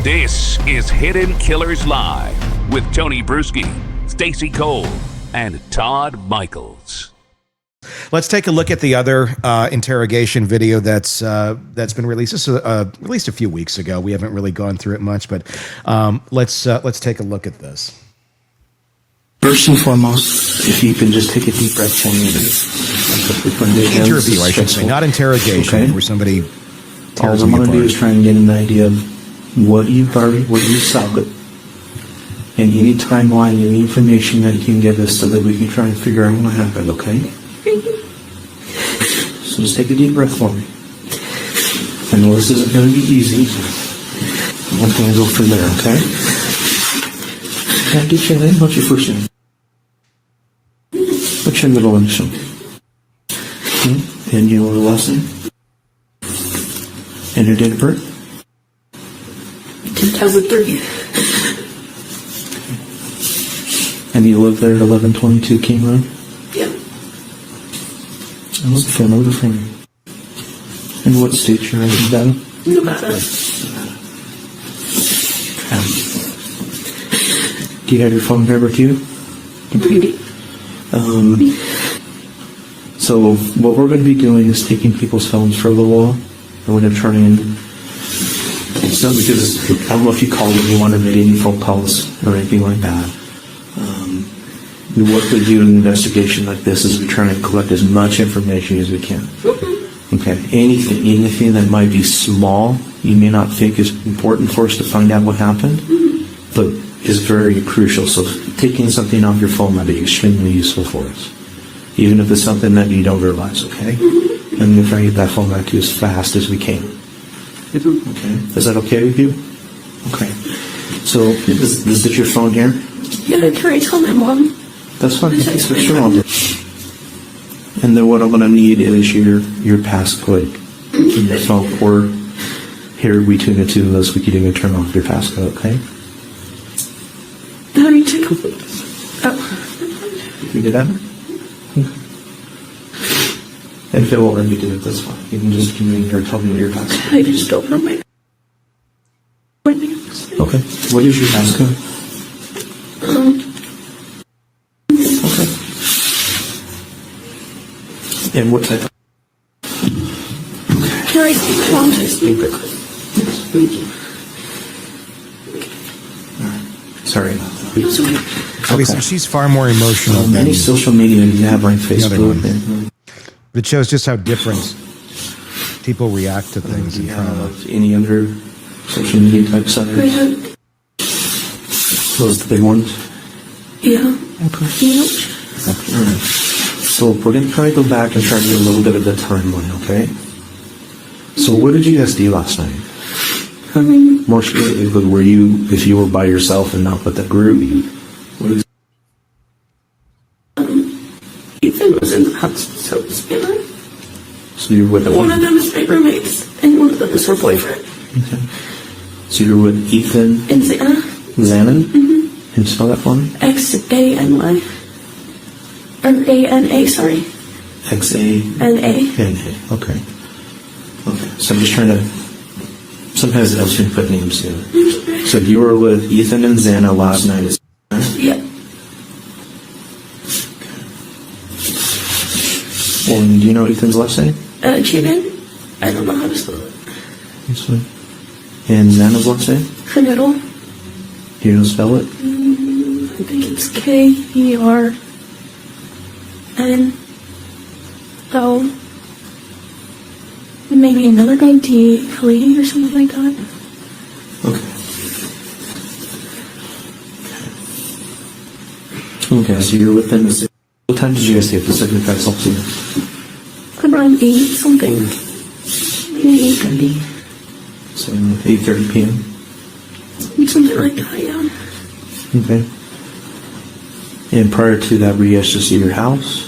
This is Hidden Killers Live with Tony Bruschi, Stacey Cole, and Todd Michaels. Let's take a look at the other interrogation video that's been released. This was released a few weeks ago. We haven't really gone through it much, but let's take a look at this. First and foremost, if you can just take a deep breath for me. Interview, I should say, not interrogation. Okay. Where somebody tells all I'm going to do is try and get an idea of what you saw, and any timeline, any information that you can give us so that we can try and figure out what happened, okay? So just take a deep breath for me. I know this isn't going to be easy. One thing, go from there, okay? Can I get your name? What's your first name? What's your middle initial? And your last name? And your date of birth? 2003. And you live there at 1122 King Road? Yeah. I was the phone number from you. And what state you're in, Nevada? Nevada. Do you have your phone there with you? So what we're going to be doing is taking people's phones for a little while, and we're going to turn in some, because I don't know if you called and you wanted to make any phone calls or anything like that. What we do in an investigation like this is we try and collect as much information as we can. Okay, anything that might be small, you may not think is important for us to find out what happened, but is very crucial. So taking something off your phone might be extremely useful for us, even if it's something that you don't realize, okay? And we'll try and get that phone back to you as fast as we can. Okay, is that okay with you? Okay. So is this your phone here? Yeah, can I tell my mom? That's fine. Switch your phone. And then what I'm going to need is your passcode. In your phone, or here between the two of us, we can even turn off your passcode, okay? How do you take off? Oh. You did that? And if it won't let me do it, that's fine. You can just give me or tell me your passcode. I just don't know my names. Okay. What is your passcode? Okay. And what type of... Okay. Can I speak? Mom, can I speak quickly? Thank you. Sorry. Okay, so she's far more emotional than any social media you have, like Facebook. It shows just how different people react to things. Any other social media type sites? Those the big ones? Yeah. Okay. Yeah. Okay. All right. So we're going to try to go back and try to get a little bit of the timeline, okay? So what did you guys do last night? More specifically, were you, if you were by yourself and not with the group, what is... Ethan was in the house, so was Billy. So you were with one of them is my roommates, and one of them is her boyfriend. Okay. So you were with Ethan and Xana. Xana? Mm-hmm. Can you spell that for me? X-A-N-Y. Or A-N-A, sorry. X-A-N-A. N-A, okay. Okay, so I'm just trying to... Sometimes it helps me put names together. So you were with Ethan and Xana last night. Yeah. Okay. And do you know Ethan's last name? Jaden. I don't know how to spell it. That's fine. And Xana's last name? Kernedal. Do you know how to spell it? I think it's K-E-R-N-O. Maybe another guy, Lee or something like that. Okay. Okay, so you're with them. What time did you guys take the second guy talk to you? Around 8 something. Maybe 8:30. So 8:30 p.m.? Something like that, yeah. Okay. And prior to that, were you guys just at your house?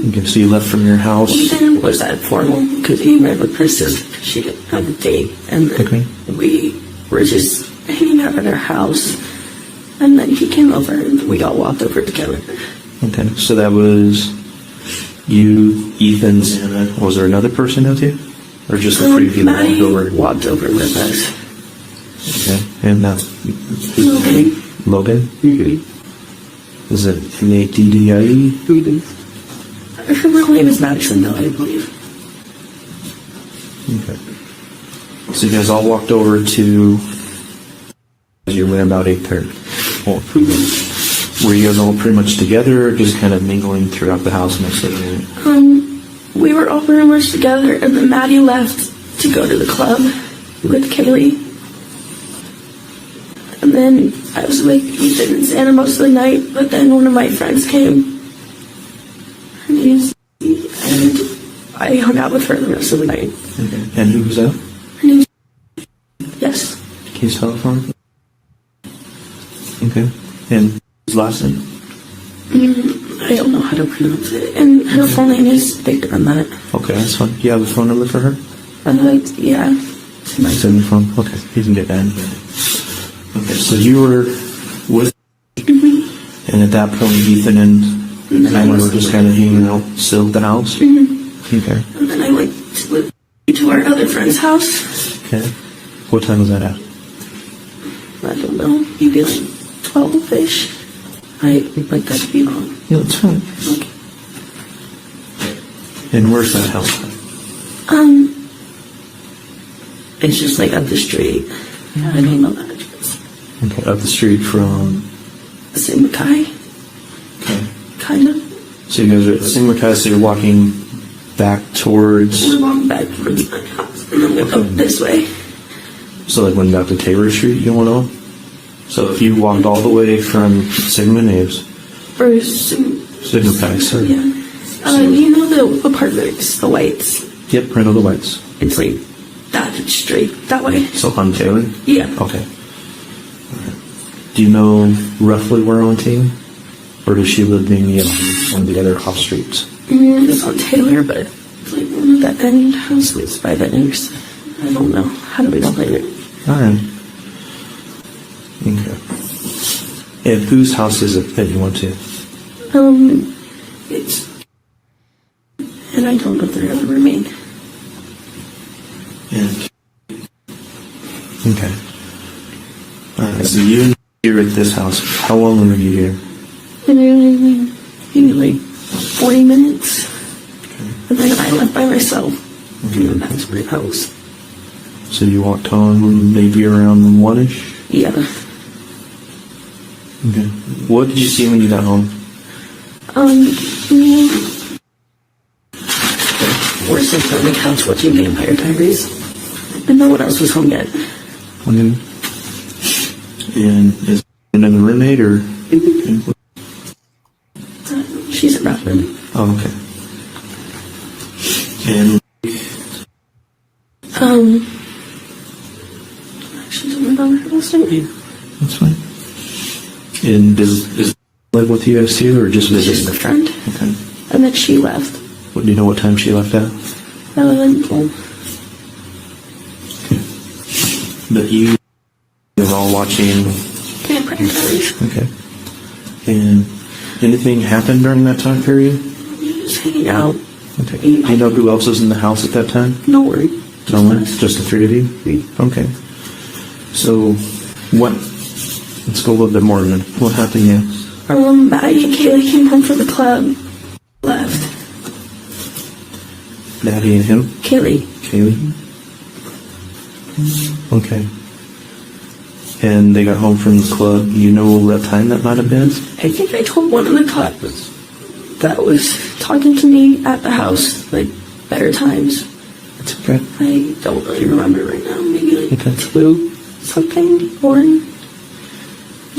Okay, so you left from your house. Ethan was that formal because he met with her sister. She didn't have a date, and then we were just hanging out at her house. And then he came over, and we all walked over together. Okay, so that was you, Ethan, Xana. Was there another person out there, or just the three of you that walked over? Walked over with us. Okay. And Logan. Logan? Mm-hmm. Is it N-A-D-D-I-E? Mm-hmm. Her real name is Madison, though, I believe. Okay. So you guys all walked over to... You went about 8:30. Were you guys all pretty much together, or just kind of mingling throughout the house next day? We were all pretty much together, and then Maddie left to go to the club with Kaylee. And then I was with Ethan and Santa most of the night, but then one of my friends came. Her name's Dee, and I hung out with her the rest of the night. Okay. And who was that? Her name's Yes. Can you spell it for me? Okay. And his last name? I don't know how to pronounce it. And her full name is bigger than that. Okay, that's fine. Do you have a phone number for her? Yeah. Send your phone. Okay, you can get that. Okay, so you were with, and at that point, Ethan and I were just kind of hanging out still at the house. Okay. And then I went to our other friend's house. Okay. What time was that at? I don't know, maybe like 12-ish. I would like that to be wrong. Yeah, that's fine. Okay. And where's that house? It's just like up the street. I don't know that address. Okay, up the street from... St. Mackay, Okay. kind of. So you guys are at St. Mackay, so you're walking back towards... We walked back towards my house and then went up this way. So like when back to Tabor Street, you want to know? So if you walked all the way from Sigma Naves... Or St. Sigma Mackay, sorry. Yeah. You know the apartments, the whites? Yep, right on the lights. It's like that straight, that way. So on Taylor? Yeah. Okay. Alright. Do you know roughly where on Taylor? Or does she live near one of the other off streets? It's on Taylor, but it's like one of that end houses by the nurse. I don't know. How do we explain it? Alright. Okay. And whose house is it that you went to? It's... And I don't know if they're ever remain. Yeah. Okay. Alright, so you're at this house. How long were you here? Maybe like 40 minutes. And then I left by myself. And back to my house. So you walked on maybe around 1-ish? Yeah. Okay. What did you see when you got home? We're sitting on the couch watching Vampire Diaries. And no one else was home yet. Okay. And is another roommate or? She's a Robin. Oh, okay. And Actually, don't remember her last name. that's fine. And is live with you guys too, or just She's visiting? a friend. Okay. And then she left. What, do you know what time she left at? But you were all watching. Vampire Diaries. Okay. And anything happened during that time period? Just hanging out. Okay. Do you know who else was in the house at that time? No worry. No one? Just the three of you? Okay. So, what? Let's go a little bit more than what happened next. Maddie and Kaylee came home from the club. Left. Daddy and him? Kaylee. Kaylee? Okay. And they got home from the club. You know what time that might have been? I think I told one of the cops that was talking to me at the house, like, better times. It's okay. I don't really remember right now. Maybe like Okay. 2 something, 1.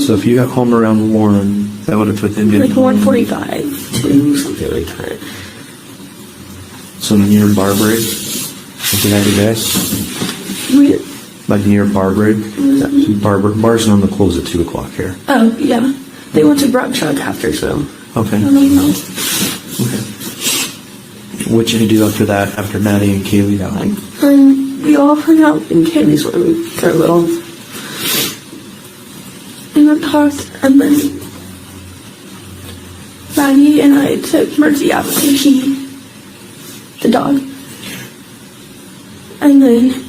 So if you got home around 1, that would have put them Like in. 1:45, 2, something like that. So near bar break? Like the night of guys? We, Like near bar break? Bars normally close at 2 o'clock here. oh, yeah. They went to Broad Truck after, so Okay. I don't know. Okay. What did you do after that, after Maddie and Kaylee got home? And we all hung out in Kaylee's room for a little. And we talked, and then Maggie and I took Mercy out to pee the dog. And then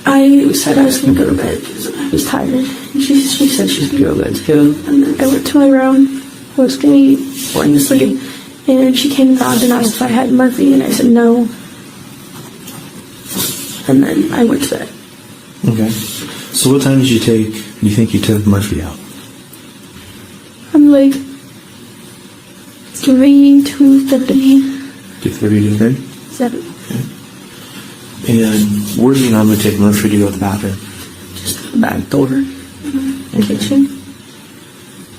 I said I was going to go to bed because I was tired. And she said she's going to go to bed too. And then I went to my room. I was going to be going to sleep. And she came around and asked if I had Murphy, and I said no. And then I went to bed. Okay. So what time did you think you took Murphy out? I'm like 3 to 50. 2:30 to 30? 7. Okay. And where do you normally take Murphy to go to the bathroom? Just the back door. The kitchen.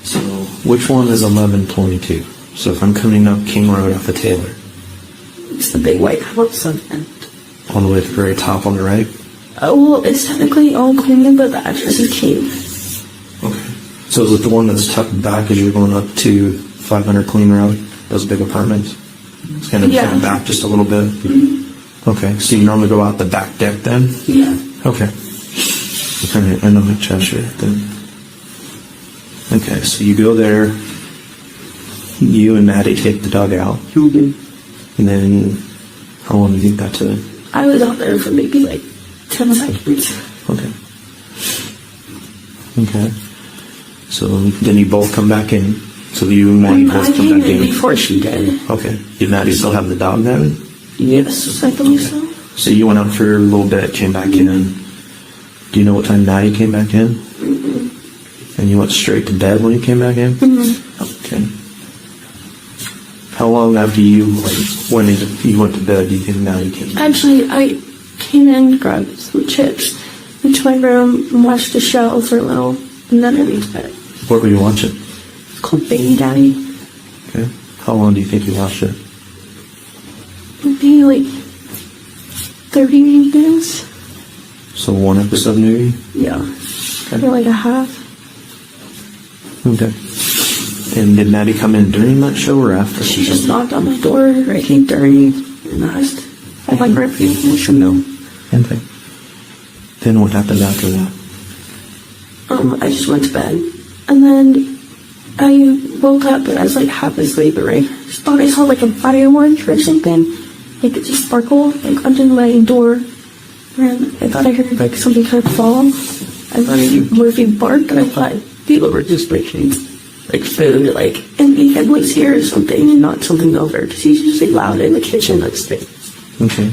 So which one is 1122? So if I'm coming up King Road off of Taylor. It's the big white house on the end. On the way to the very top on the right? Oh, well, it's technically all clean, but the address is King. Okay. So is it the one that's tucked back as you're going up to 500 Clean Road? Those big apartments? It's kind of tucked back just a little bit? Mm-hmm. Okay. So you normally go out the back deck then? Yeah. Okay. I know the Cheshire then. Okay, so you go there. You and Maddie take the dog out. Mm-hmm. And then how long do you think that took? I was out there for maybe like 10 seconds. Okay. Okay. So then you both come back in. So you and Maddie both come back in. Before she did. Okay. Did Maddie still have the dog then? Yes, I believe so. So you went out for a little bit, came back in. Do you know what time Maddie came back in? Mm-hmm. And you went straight to bed when you came back in? Mm-hmm. Okay. How long after you went to bed do you think Maddie came back? Actually, I came in, grabbed some chips, went to my room, and watched the show for a little, and then I went to bed. What were you watching? It's called Baby Daddy. Okay. How long do you think you watched it? Maybe like 30 minutes. So one episode maybe? Yeah. Okay. Or like a half. Okay. And did Maddie come in during that show or after? She just knocked on my door, I think, during and asked if I like Murphy. I should know. Okay. Then what happened after that? I just went to bed. And then I woke up and I was like half asleep, but I just thought I saw like a firework or something. Like it just sparkled like under my door. And I thought I heard like something kind of fall. I thought Murphy barked and I thought people were just breaking like food, like, and he had was here or something and knocked something over because he's usually loud in the kitchen upstairs. Okay.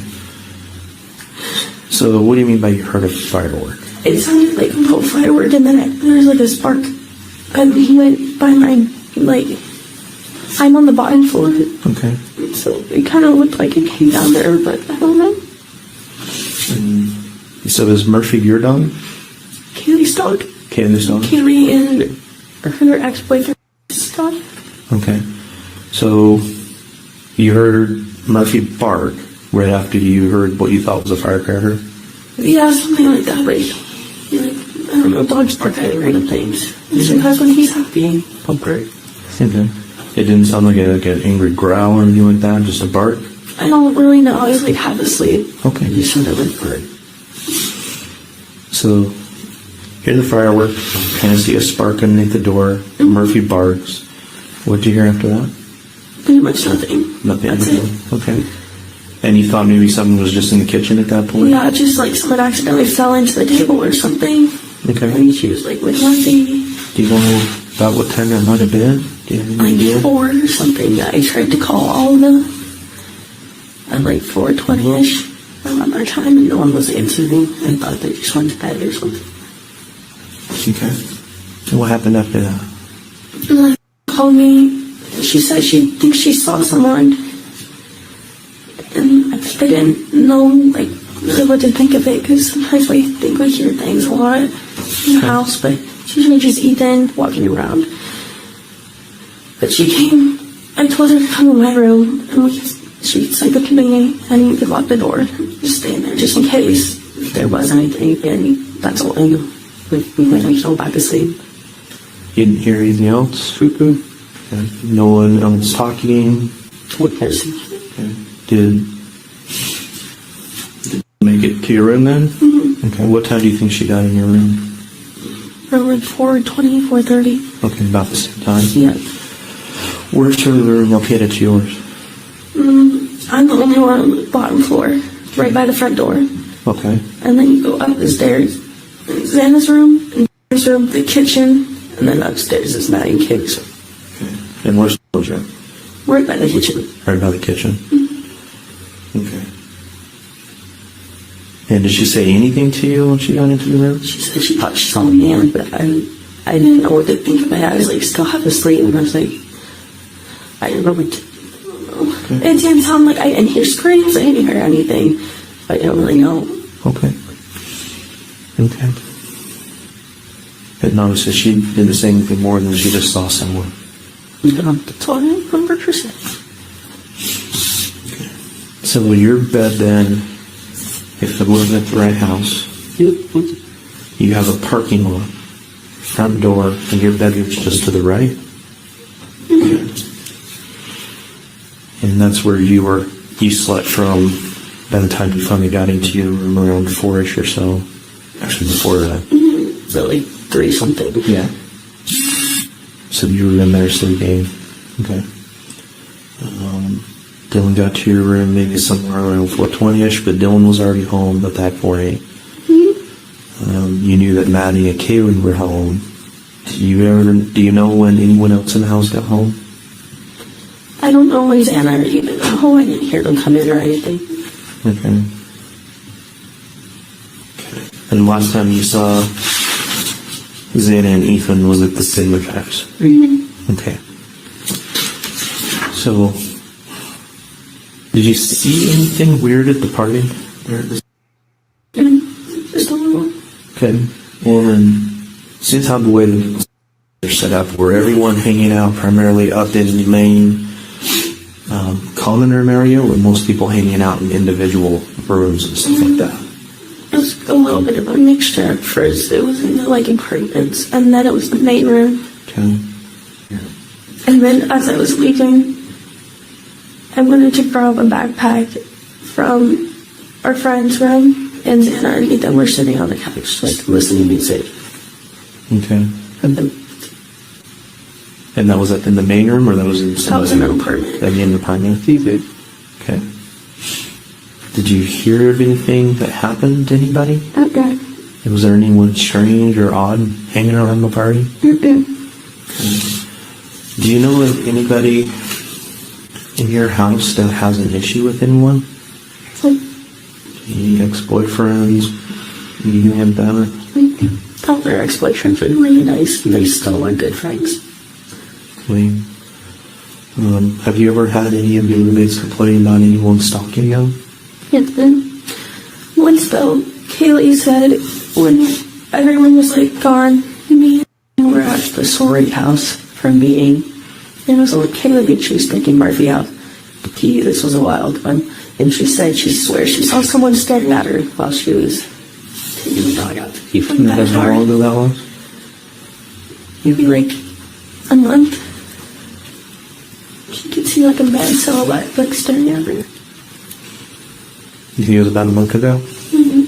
So what do you mean by you heard a firework? It sounded like a whole firework and then there was like a spark. And he went by my, like, I'm on the bottom floor. Okay. So it kind of looked like it came down there, but I don't know. So is Murphy your dog? Kaylee's dog. Kaylee's dog? Kaylee and her ex-boyfriend's dog. Okay. So you heard Murphy bark right after you heard what you thought was a firecracker? Yeah, something like that. Like I don't know, dogs bark at random things. And sometimes when he's happy, he'll bark. Okay. It didn't sound like an angry growl or anything like that, just a bark? I don't really know. I was like half asleep. Okay. I just sounded like bark. So, hear the firework, kind of see a spark underneath the door. Murphy barks. What did you hear after that? Pretty much nothing. Nothing. That's it. Okay. And you thought maybe something was just in the kitchen at that point? Yeah, just like someone accidentally fell into the table or something. Okay. And she was like with Murphy. Do you know about what time that might have been? Do you have any idea? Like 4 or something. I tried to call all of them at like 4:20ish around our time, and no one was answering. I thought they just went to bed or something. Okay. And what happened after that? And then she called me. She said she thinks she saw someone, and I didn't know like really what to think of it because sometimes we think we hear things a lot in the house, but it's usually just Ethan walking around. But she came. I told her to come in my room, and she said to me, and we locked the door, just stay in there, just in case if there was anything. And that's all I knew. We went back to sleep. You didn't hear anything else? Funke? Okay. No one else talking? What else? Okay. Did you make it to your room then? Mm-hmm. Okay. What time do you think she got in your room? Around like 4:20, 4:30. Okay, about the same time. Yeah. Where's her room located to yours? I'm the only one on the bottom floor, right by the front door. Okay. And then you go up the stairs. Xana's room, and his room, the kitchen, and then upstairs is Maddie and King's. And where's the children? Right by the kitchen. Right by the kitchen. Okay. And did she say anything to you when she got into the room? She said she thought she saw me in, but I didn't know what to think of it. I was like, still half asleep, and I was like, I didn't know what to do. It didn't sound like I didn't hear screams, I didn't hear anything. I don't really know. Okay. Okay. But notice that she didn't say anything more than she just saw someone. Yeah, that's all I remember her saying. Okay. So your bed then, if it wasn't at the right house, you have a parking lot, front door, and your bedroom's just to the right? Okay. And that's where you slept from by the time you finally got into your room around 4-ish or so. Actually, before that. So like 3-something. Yeah. So you were in there sleeping. Okay. Dylan got to your room maybe somewhere around 4:20ish, but Dylan was already home at that point. You knew that Maddie and Kaylin were home. Do you know when anyone else in the house got home? I don't know when Xana or even got home. I didn't hear them come in or anything. Okay. And last time you saw Xana and Ethan was at the Sigma house. Okay. So, did you see anything weird at the party? Just a little. Okay. Well then, since how the way they're set up, were everyone hanging out primarily up in the main common room area, or most people hanging out in individual rooms and stuff like that? It was a little bit of a mixture at first. It was in the apartments, and then it was the main room. Okay. And then as I was leaving, I wanted to grab a backpack from our friend's room, and Xana and Ethan were sitting on the couch, listening to music. Okay. And that was in the main room, or that was in some that was in an apartment. That in the apartment? Okay. Did you hear of anything that happened to anybody? Okay. Was there anyone strange or odd hanging around the party? Mm-mm. Do you know of anybody in your house that has an issue with anyone? Any ex-boyfriends? You have that? All their ex-boyfriends were really nice, and they still are good friends. Have you ever had any of your roommates complain about anyone stalking you? Yes, then. Once though, Kaylee said when everyone was gone, me and we were at the sorority house for a meeting, and it was Kaylee, she was taking Murphy out. This was a wild one, and she said she swears she saw someone staring at her while she was taking the dog out. You think that's how long ago that was? Maybe a month. She could see a man silhouette staring at her. You think it was about a month ago? Mm-hmm.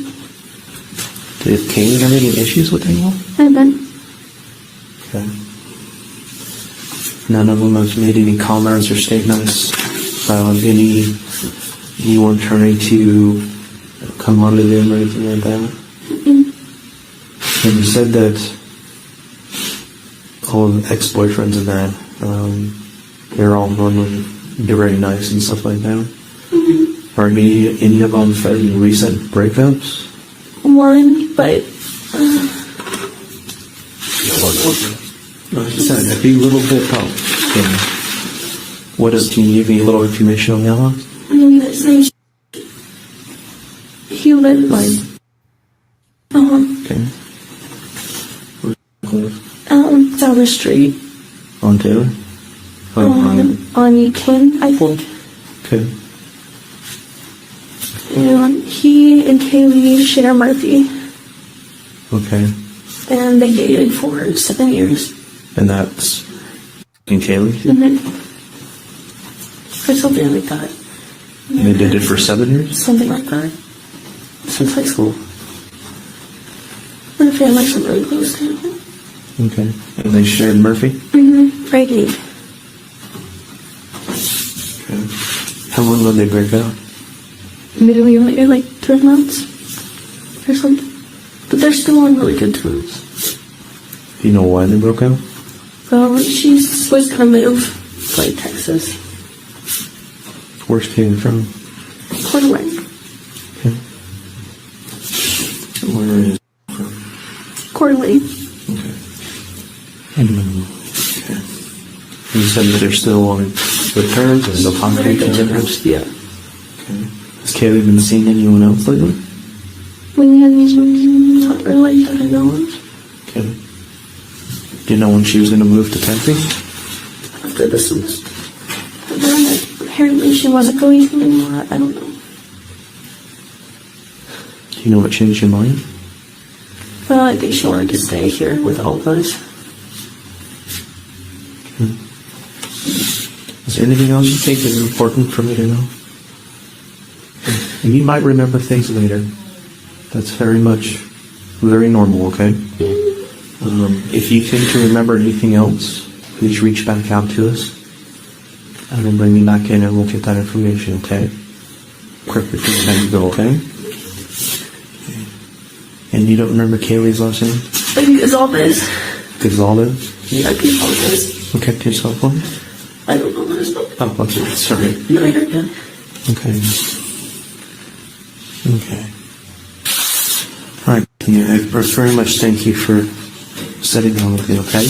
Did Kaylee have any issues with anyone? I've been. Okay. None of them have made any comments or statements about anyone trying to come onto them or anything like that? Mm-hmm. And you said that all of the ex-boyfriends and that, they're all normally very nice and stuff like that. Mm-hmm. Are any of them for any recent breakups? One, but Like I said, a big little bit about him. Can you give me a little information on that one? his name's he lived Okay. down the street. On Taylor? On King, I think. Okay. And he and Kaylee share Murphy, Okay. and they dated for 7 years. And that's in Kaylee? Mm-hmm. For something like that. And they did it for 7 years? Something like that. Since high school. Their families are really close to him. Okay. And they shared Murphy? Mm-hmm. Pregnant. Okay. How long did they break up? Maybe 3 months. or something. But they're still on really good terms. Do you know why they broke up? She was gonna move to like Texas. Where's Kaylee from? Coeur d'Alene. Okay. Where is Coeur d'Alene. Okay. Okay. You said that they're still on good terms and no Very good complications? terms, yeah. Okay. Has Kaylee been seeing anyone else lately? Not really that I know of. Okay. Do you know when she was going to move to Tempe? After this was done, apparently she wasn't going anymore. I don't know. Do you know what changed your mind? Well, I think she wanted to stay here with all of us. Is there anything else you think is important for me to know? And you might remember things later. That's very normal, okay? If you think to remember anything else, please reach back out to us. And then bring me back in and we'll get that information, okay? Perfectly time to go, okay? And you don't remember Kaylee's last name? I think it's all this. Gonzalez? Yeah, I think all this. Okay, to your cell phone? I don't know what it's about. Oh, okay, sorry. No, you're good. Okay. Okay. All right, I very much thank you for sitting down with me, okay?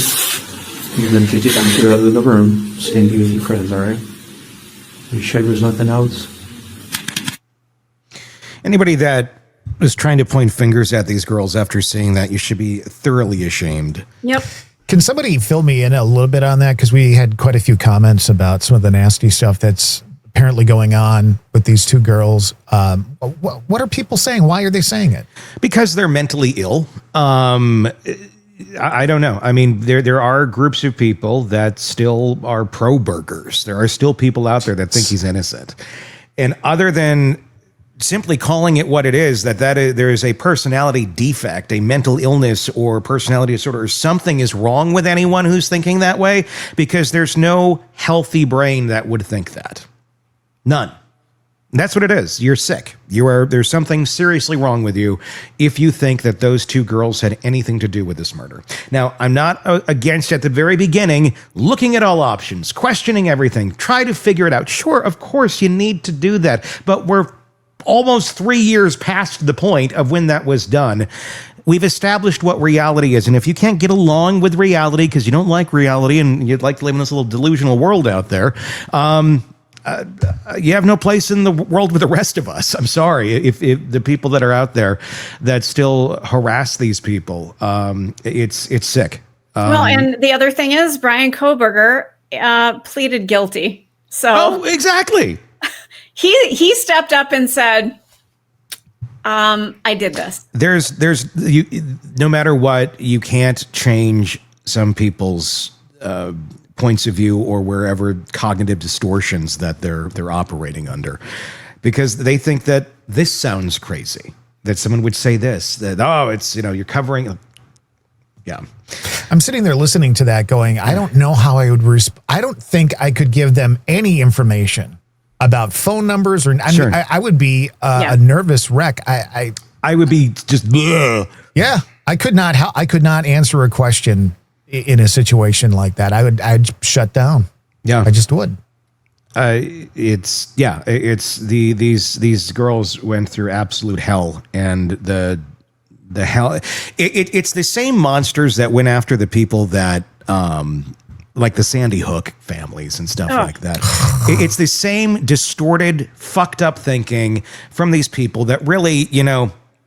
And then if you get to go to the room, stay with your friends, all right? You sure there's nothing else? Anybody that is trying to point fingers at these girls after seeing that, you should be thoroughly ashamed. Yep. Can somebody fill me in a little bit on that? Because we had quite a few comments about some of the nasty stuff that's apparently going on with these two girls. What are people saying? Why are they saying it? Because they're mentally ill. I don't know. I mean, there are groups of people that still are pro-burgers. There are still people out there that think he's innocent. And other than simply calling it what it is, there is a personality defect, a mental illness or personality disorder, or something is wrong with anyone who's thinking that way, because there's no healthy brain that would think that. None. That's what it is. You're sick. There's something seriously wrong with you if you think that those two girls had anything to do with this murder. Now, I'm not against, at the very beginning, looking at all options, questioning everything, try to figure it out. Sure, of course, you need to do that, but we're almost 3 years past the point of when that was done. We've established what reality is, and if you can't get along with reality because you don't like reality and you'd like to live in this little delusional world out there, you have no place in the world with the rest of us. I'm sorry. If the people that are out there that still harass these people, it's sick. Well, and the other thing is Brian Kohberger pleaded guilty. So exactly. He stepped up and said, I did this. No matter what, you can't change some people's points of view or wherever cognitive distortions that they're operating under, because they think that this sounds crazy, that someone would say this, that, it's, you're covering. Yeah. I'm sitting there listening to that going, I don't know how I would I don't think I could give them any information about phone numbers or Sure. I would be a nervous wreck. I would be just, bleh. Yeah, I could not answer a question in a situation like that. I'd shut down. Yeah, I just would. These girls went through absolute hell, and the hell. It's the same monsters that went after the people that like the Sandy Hook families and stuff like that. It's the same distorted, fucked up thinking from these people that really,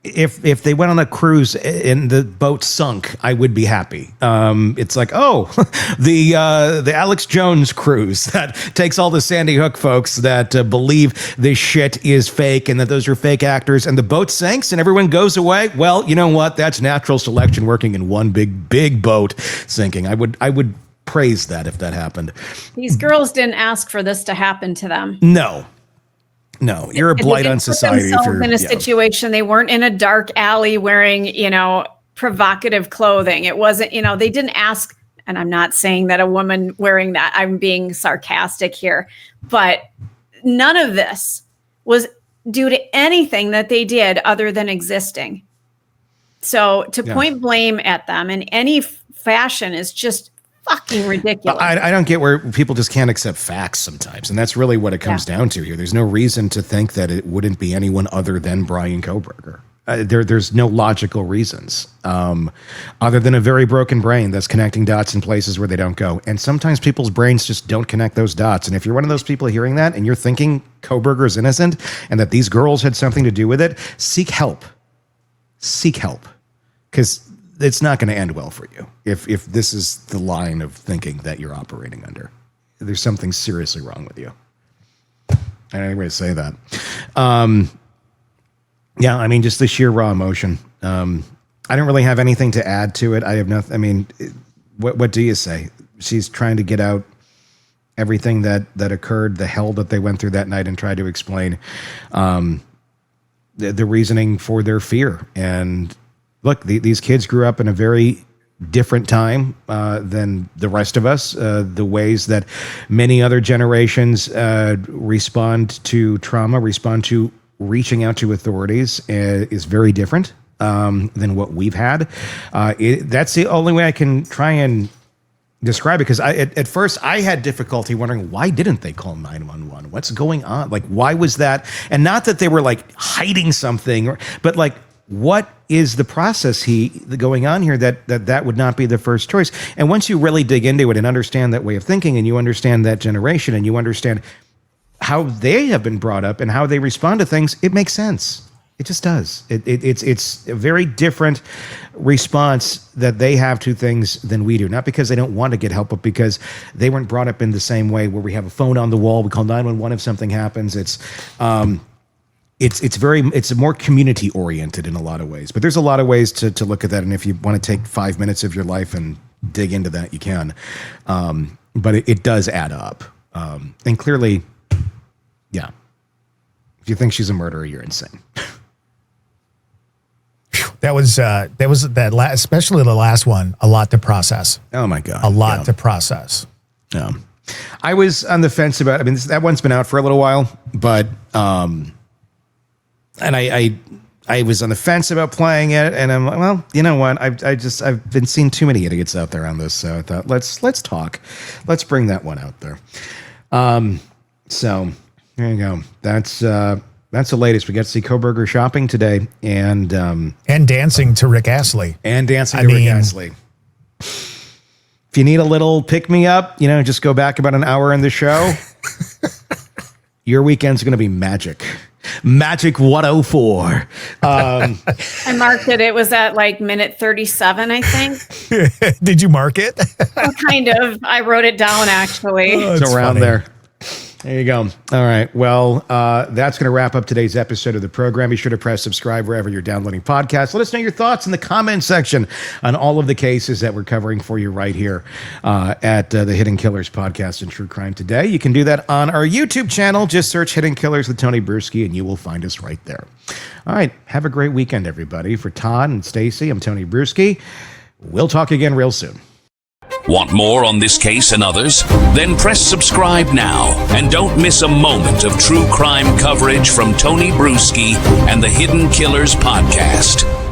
if they went on a cruise and the boat sunk, I would be happy. It's like, the Alex Jones cruise that takes all the Sandy Hook folks that believe this shit is fake and that those are fake actors, and the boat sinks and everyone goes away. Well, you know what? That's natural selection working in one big boat sinking. I would praise that if that happened. These girls didn't ask for this to happen to them. No, you're a blight on society. If you're in a situation, they weren't in a dark alley wearing, provocative clothing. It wasn't, they didn't ask. And I'm not saying that a woman wearing that, I'm being sarcastic here, but none of this was due to anything that they did other than existing. So to point blame at them in any fashion is just fucking ridiculous. I don't get where people just can't accept facts sometimes. And that's really what it comes down to here. There's no reason to think that it wouldn't be anyone other than Brian Kohberger. There's no logical reasons other than a very broken brain that's connecting dots in places where they don't go. And sometimes people's brains just don't connect those dots. And if you're one of those people hearing that and you're thinking Kohberger's innocent and that these girls had something to do with it, seek help. Seek help. Because it's not going to end well for you if this is the line of thinking that you're operating under. There's something seriously wrong with you. I don't even say that. Yeah, I mean, just the sheer raw emotion. I don't really have anything to add to it. I have nothing. I mean, what do you say? She's trying to get out everything that occurred, the hell that they went through that night, and try to explain the reasoning for their fear. And look, these kids grew up in a very different time than the rest of us. The ways that many other generations respond to trauma, respond to reaching out to authorities is very different than what we've had. That's the only way I can try and describe it, because at first I had difficulty wondering, why didn't they call 911? What's going on? Like, why was that? And not that they were like hiding something, but like, what is the process going on here that would not be the first choice? And once you really dig into it and understand that way of thinking, and you understand that generation, and you understand how they have been brought up and how they respond to things, it makes sense. It just does. It's a very different response that they have to things than we do. Not because they don't want to get help, but because they weren't brought up in the same way, where we have a phone on the wall, we call 911 if something happens. It's more community oriented in a lot of ways. But there's a lot of ways to look at that. And if you want to take 5 minutes of your life and dig into that, you can. But it does add up. And clearly, yeah. If you think she's a murderer, you're insane. That was especially the last one, a lot to process. Oh my God. A lot to process. Yeah. I was on the fence about, I mean, that one's been out for a little while, but, and I was on the fence about playing it, and I'm like, well, you know what? I've been seeing too many idiots out there on this. So I thought, let's talk. Let's bring that one out there. So there you go. That's the latest. We got to see Kohberger shopping today, and dancing to Rick Astley. Rick Astley. If you need a little pick me up, just go back about an hour in the show. Your weekend's going to be magic. Magic 104. I marked it. It was at like minute 37, I think. Did you mark it? Well, kind of. I wrote it down, actually. Oh, it's around funny. There. There you go. All right. Well, that's going to wrap up today's episode of the program. Be sure to press subscribe wherever you're downloading podcasts. Let us know your thoughts in the comment section on all of the cases that we're covering for you right here at the Hidden Killers Podcast and True Crime Today. You can do that on our YouTube channel. Just search Hidden Killers with Tony Bruschi, and you will find us right there. All right. Have a great weekend, everybody. For Todd and Stacy, I'm Tony Bruschi. We'll talk again real soon. Want more on this case and others? Then press subscribe now and don't miss a moment of true crime coverage from Tony Bruschi and the Hidden Killers Podcast.